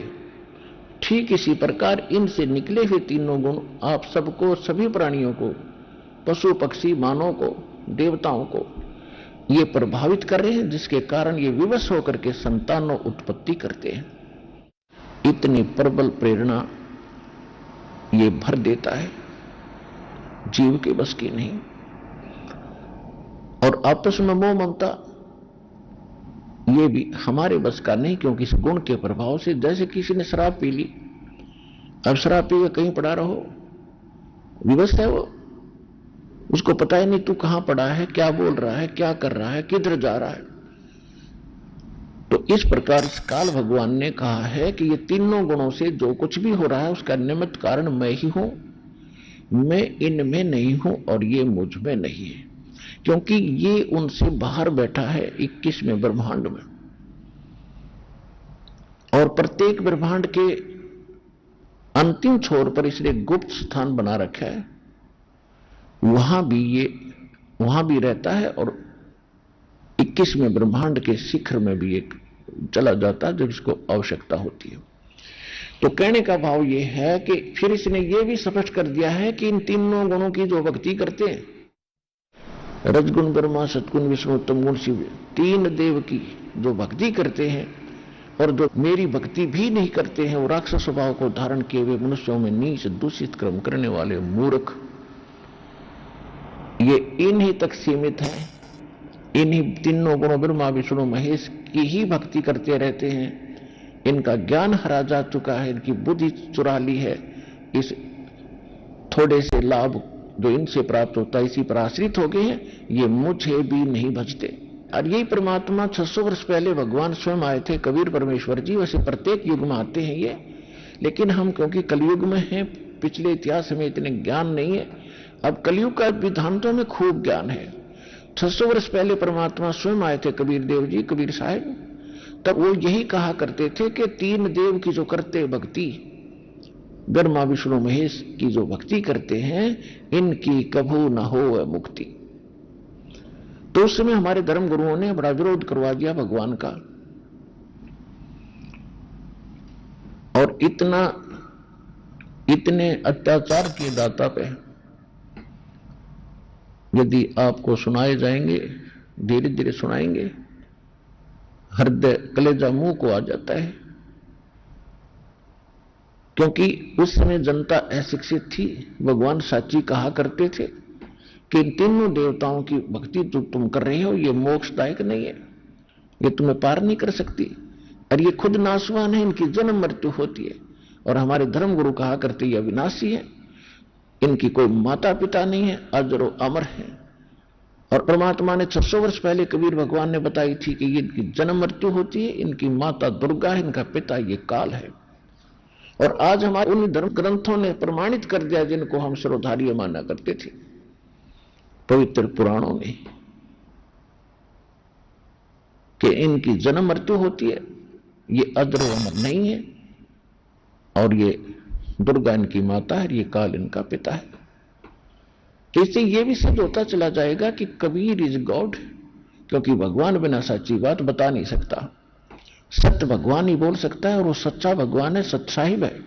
ठीक इसी प्रकार इनसे निकले हुए तीनों गुण आप सबको, सभी प्राणियों को, पशु पक्षी मानव को, देवताओं को ये प्रभावित कर रहे हैं, जिसके कारण ये विवश होकर के संतानों उत्पत्ति करते हैं। इतनी प्रबल प्रेरणा ये भर देता है, जीव के बस की नहीं। और आपस में मोह ममता ये भी हमारे बस का नहीं, क्योंकि इस गुण के प्रभाव से, जैसे किसी ने शराब पी ली, अब शराब पी के कहीं पड़ा रहो, विवश है वो, उसको पता ही नहीं तू कहां पड़ा है, क्या बोल रहा है, क्या कर रहा है, किधर जा रहा है। तो इस प्रकार काल भगवान ने कहा है कि ये तीनों गुणों से जो कुछ भी हो रहा है उसका निमित्त कारण मैं ही हूं, मैं इनमें नहीं हूं और ये मुझ में नहीं है, क्योंकि ये उनसे बाहर बैठा है 21वें ब्रह्मांड में। और प्रत्येक ब्रह्मांड के अंतिम छोर पर इसने गुप्त स्थान बना रखा है, वहां भी रहता है, और 21वें ब्रह्मांड के शिखर में भी एक चला जाता है जब इसको आवश्यकता होती है। तो कहने का भाव यह है कि फिर इसने यह भी स्पष्ट कर दिया है कि इन तीनों गुणों की जो भक्ति करते हैं, रजगुण ब्रह्मा, सतगुण विष्णु, तमगुण शिव, 3 देव की जो भक्ति करते हैं, और जो मेरी भक्ति भी नहीं करते हैं, वो राक्षस स्वभाव को धारण किए हुए मनुष्यों में नीच दूषित कर्म करने वाले मूर्ख, ये इन्हीं तक सीमित है। इन्हीं तीनों गुणों ब्रह्मा विष्णु महेश की ही भक्ति करते रहते हैं। इनका ज्ञान हरा जा चुका है, इनकी बुद्धि चुरा ली है। इस थोड़े से लाभ जो इनसे प्राप्त होता है इसी पर आश्रित हो गए हैं, ये मुझे भी नहीं भजते। और यही परमात्मा 600 वर्ष पहले भगवान स्वयं आए थे, कबीर परमेश्वर जी। वैसे प्रत्येक युग में आते हैं ये, लेकिन हम क्योंकि कलयुग में हैं, पिछले इतिहास में इतने ज्ञान नहीं है। अब कलयुग का विधांतों में खूब ज्ञान है। 600 वर्ष पहले परमात्मा स्वयं आए थे, कबीर देव जी, कबीर साहब। तब वो यही कहा करते थे कि तीन देव की जो करते भक्ति, ब्रह्मा विष्णु महेश की जो भक्ति करते हैं, इनकी कभू न हो मुक्ति। तो उस समय हमारे धर्म गुरुओं ने बड़ा विरोध करवा दिया भगवान का। और इतने अत्याचार किए दाता पे यदि आपको सुनाए जाएंगे, धीरे धीरे सुनाएंगे, हृदय कलेजा मुंह को आ जाता है। क्योंकि उस समय जनता अशिक्षित थी। भगवान साची कहा करते थे कि इन तीनों देवताओं की भक्ति जो तुम कर रहे हो ये मोक्षदायक नहीं है, ये तुम्हें पार नहीं कर सकती, और ये खुद नाशवान है, इनकी जन्म मृत्यु होती है। और हमारे धर्म गुरु कहा करते ये अविनाशी है, इनकी कोई माता पिता नहीं है, अजर व अमर है। और परमात्मा ने 600 वर्ष पहले कबीर भगवान ने बताई थी कि ये इनकी जन्म मृत्यु होती है, इनकी माता दुर्गा है, इनका पिता ये काल है। और आज हमारे उन धर्म ग्रंथों ने प्रमाणित कर दिया जिनको हम सर्वधार्य माना करते थे, पवित्र पुराणों ने, कि इनकी जन्म मृत्यु होती है, ये अजर व अमर नहीं है, और ये दुर्गा इनकी माता है, ये काल इनका पिता है। इससे यह भी सिद्ध होता चला जाएगा कि कबीर इज गॉड, क्योंकि भगवान बिना सच्ची बात बता नहीं सकता। सत्य भगवान ही बोल सकता है, और वो सच्चा भगवान है, सच साहिब है,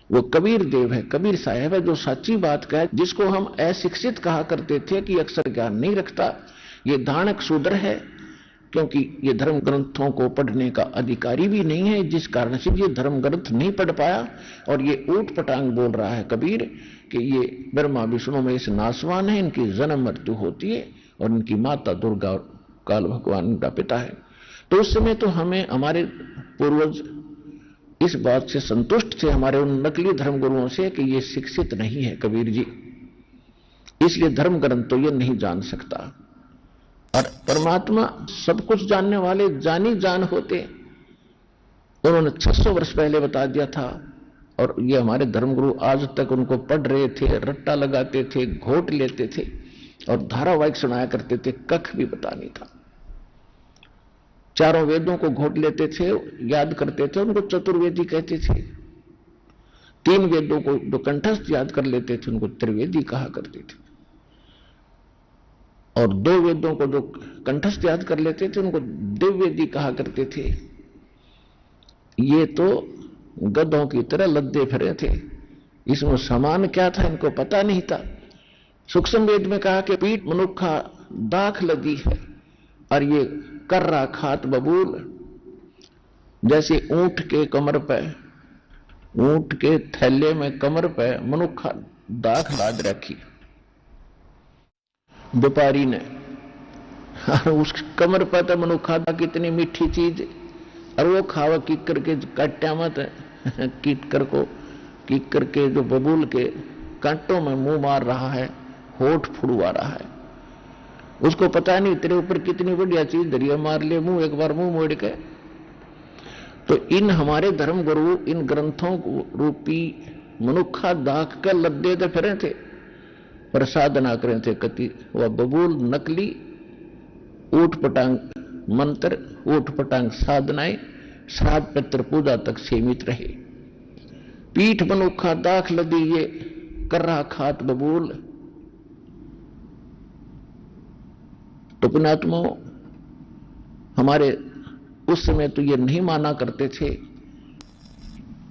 वो कबीर देव है, कबीर साहिब है, जो सच्ची बात कहे। जिसको हम अशिक्षित कहा करते थे कि अक्षर ज्ञान नहीं रखता, ये धानक शूद्र है, क्योंकि ये धर्म ग्रंथों को पढ़ने का अधिकारी भी नहीं है, जिस कारण से ये धर्म ग्रंथ नहीं पढ़ पाया। और ये ऊट पटांग बोल रहा है कबीर कि ये ब्रह्मा विष्णु में इस नासवान है, इनकी जन्म मृत्यु होती है, और इनकी माता दुर्गा और काल भगवान का पिता है। तो उस समय तो हमें हमारे पूर्वज इस बात से संतुष्ट थे, हमारे उन नकली धर्म गुरुओं से, कि ये शिक्षित नहीं है कबीर जी, इसलिए धर्म ग्रंथ तो ये नहीं जान सकता। और परमात्मा सब कुछ जानने वाले जानी जान होते, उन्होंने 600 वर्ष पहले बता दिया था। और ये हमारे धर्मगुरु आज तक उनको पढ़ रहे थे, रट्टा लगाते थे, घोट लेते थे, और धारावाहिक सुनाया करते थे, कख भी पता नहीं था। चारों वेदों को घोट लेते थे, याद करते थे, उनको चतुर्वेदी कहते थे। 3 वेदों को जो कंठस्थ याद कर लेते थे उनको त्रिवेदी कहा करते थे, और 2 वेदों को जो कंठस्थ याद कर लेते थे उनको दिव्यवेदी कहा करते थे। ये तो गधों की तरह लद्दे फिरे थे, इसमें समान क्या था इनको पता नहीं था। सूक्ष्म वेद में कहा कि पीठ मनुखा दाख लदी है, और ये कर्रा खात बबूल, जैसे ऊंट के कमर पे, ऊंट के थैले में कमर पे मनुखा दाख लाद रखी व्यापारी ने, उस कमर पर तो मनुखा दा कितनी मीठी चीज, और वो खावा कीकर के काट्या मत, कीकर के जो बबूल के कांटों में मुंह मार रहा है, होठ फुड़वा रहा है, उसको पता नहीं तेरे ऊपर कितनी बढ़िया चीज दरिया मार ले मुंह, एक बार मुंह मोड़ के। तो इन हमारे धर्म गुरु इन ग्रंथों रूपी मनुखा दाख कर लद्दे तो फिरे थे, पर साधना करे थे कति वह बबूल नकली ऊट पटांग मंत्र, ऊट पटांग साधनाएं श्राद्ध पितृ पूजा तक सीमित रहे। पीठ मनुखा दाख लदी ये कर्रा खात बबूल। तो पुण्यात्मो, हमारे उस समय तो ये नहीं माना करते थे,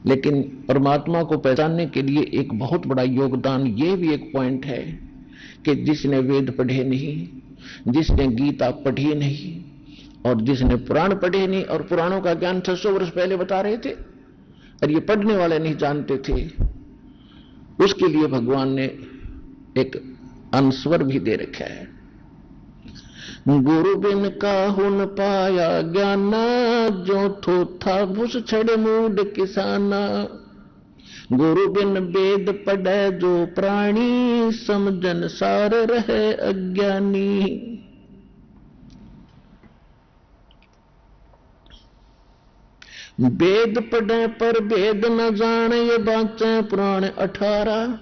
लेकिन परमात्मा को पहचानने के लिए एक बहुत बड़ा योगदान ये भी एक पॉइंट है कि जिसने वेद पढ़े नहीं, जिसने गीता पढ़ी नहीं, और जिसने पुराण पढ़े नहीं, और पुराणों का ज्ञान 600 वर्ष पहले बता रहे थे और ये पढ़ने वाले नहीं जानते थे, उसके लिए भगवान ने एक अनुस्वर भी दे रखा है। गुरु बिन काहू न पाया ज्ञाना, जो थोथा भूस छड़े मूड किसाना। गुरु बिन वेद पढ़े जो प्राणी, समझन सार रहे अज्ञानी। वेद पढ़े पर वेद न जाने, ये बातें पुराण 18।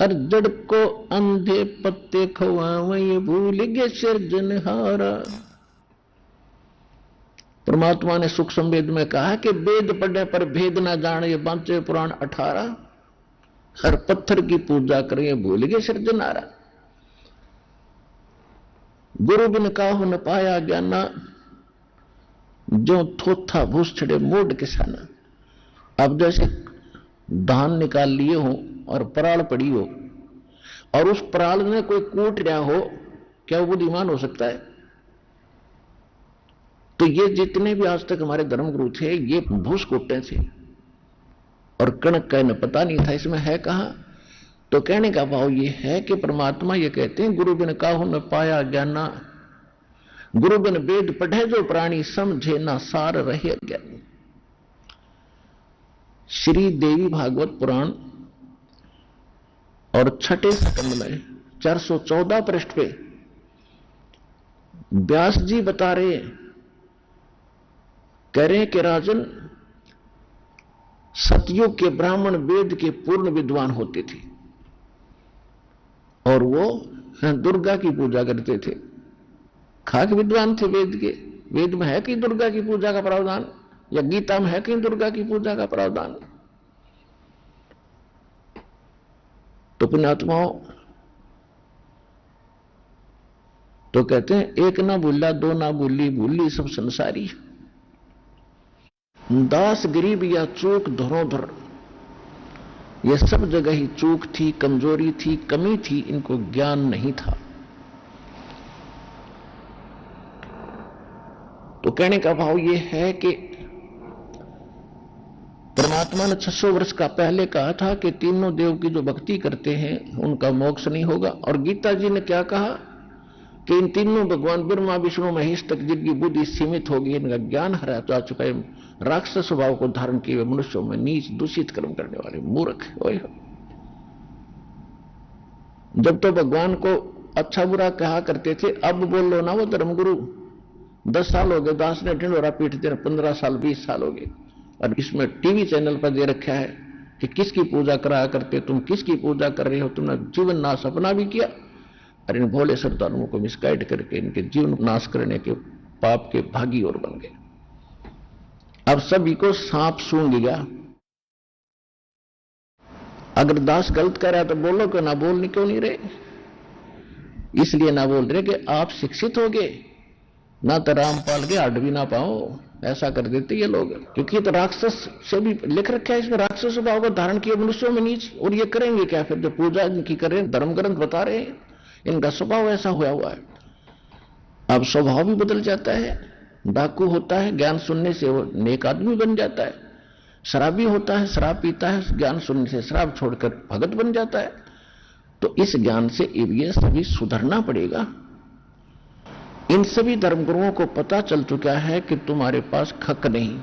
और जड़ को अंधे पत्ते खवावे, भूल गए सिरजनहारा। परमात्मा ने सूक्ष्म वेद में कहा कि वेद पढ़ने पर भेद ना जाने, ये बांचे पुराण 18। हर पत्थर की पूजा करें, भूल गए सिरजनहारा। गुरु बिन काहू न पाया ज्ञाना, जो थोथा भूस छड़े मूड किसाना। अब जैसे धान निकाल लिए हो और पराल पड़ी हो, और उस पराल में कोई कूट रहा हो, क्या वो बुद्धिमान हो सकता है? तो ये जितने भी आज तक हमारे धर्मगुरु थे, ये भूस कूटते थे और कणक का न पता नहीं था इसमें है कहां। तो कहने का भाव ये है कि परमात्मा ये कहते हैं, गुरु बिन काहू न पाया ज्ञाना, गुरु बिन वेद पढ़े जो प्राणी, समझे ना सार रहे ज्ञानी। श्री देवी भागवत पुराण और छठे स्कंद में 414 पृष्ठ पे व्यास जी बता रहे, कह रहे कि राजन, सतयुग के ब्राह्मण वेद के पूर्ण विद्वान होते थे और वो दुर्गा की पूजा करते थे। खाक विद्वान थे वेद के। वेद में है कि दुर्गा की पूजा का प्रावधान, या गीता में है कि दुर्गा की पूजा का प्रावधान? तो पुण्यात्माओं, तो कहते हैं, एक ना भूला दो ना भूली, भूली सब संसारी। दास गरीब या चूक धरोधर, ये सब जगह ही चूक थी, कमजोरी थी, कमी थी, इनको ज्ञान नहीं था। तो कहने का भाव ये है कि परमात्मा ने 600 वर्ष का पहले कहा था कि तीनों देव की जो भक्ति करते हैं उनका मोक्ष नहीं होगा। और गीता जी ने क्या कहा कि इन तीनों भगवान ब्रह्मा विष्णु महेश तक जिनकी बुद्धि सीमित होगी, इनका ज्ञान हरा जा चुका है, राक्षस स्वभाव को धारण किए हुए मनुष्यों में नीच दूषित कर्म करने वाले मूर्ख। जब तो भगवान को अच्छा बुरा कहा करते थे, अब बोलो ना वो धर्मगुरु। 10 साल हो गए, दास ने ढिंडोरा पीट दिया, 15 साल 20 साल हो गए, और इसमें टीवी चैनल पर दे रखा है कि किसकी पूजा कराया करते, तुम किसकी पूजा कर रहे हो, तुमने जीवन नाश अपना भी किया और इन भोले श्रद्धालुओं को मिसगाइड करके इनके जीवन नाश करने के पाप के भागी और बन गए। अब सभी को सांप सूंघ गया। अगर दास गलत कर रहा तो बोलो, क्यों ना बोलने क्यों नहीं रहे? इसलिए ना बोल रहे कि आप शिक्षित हो गए, ना तो रामपाल के हट भी ना पाओ, ऐसा कर देते ये लोग। क्योंकि तो राक्षस से भी लिख रखा है इसमें, राक्षस स्वभाव का धारण किए मनुष्यों में नीच। और ये करेंगे क्या फिर? जो पूजा इनकी करें, धर्म ग्रंथ बता रहे हैं, इनका स्वभाव ऐसा हुआ है। अब स्वभाव भी बदल जाता है। डाकू होता है, ज्ञान सुनने से वो नेक आदमी बन जाता है। शराबी होता है, शराब पीता है, ज्ञान सुनने से शराब छोड़कर भगत बन जाता है। तो इस ज्ञान से ये सभी सुधरना पड़ेगा। इन सभी धर्मगुरुओं को पता चल चुका है कि तुम्हारे पास खक नहीं,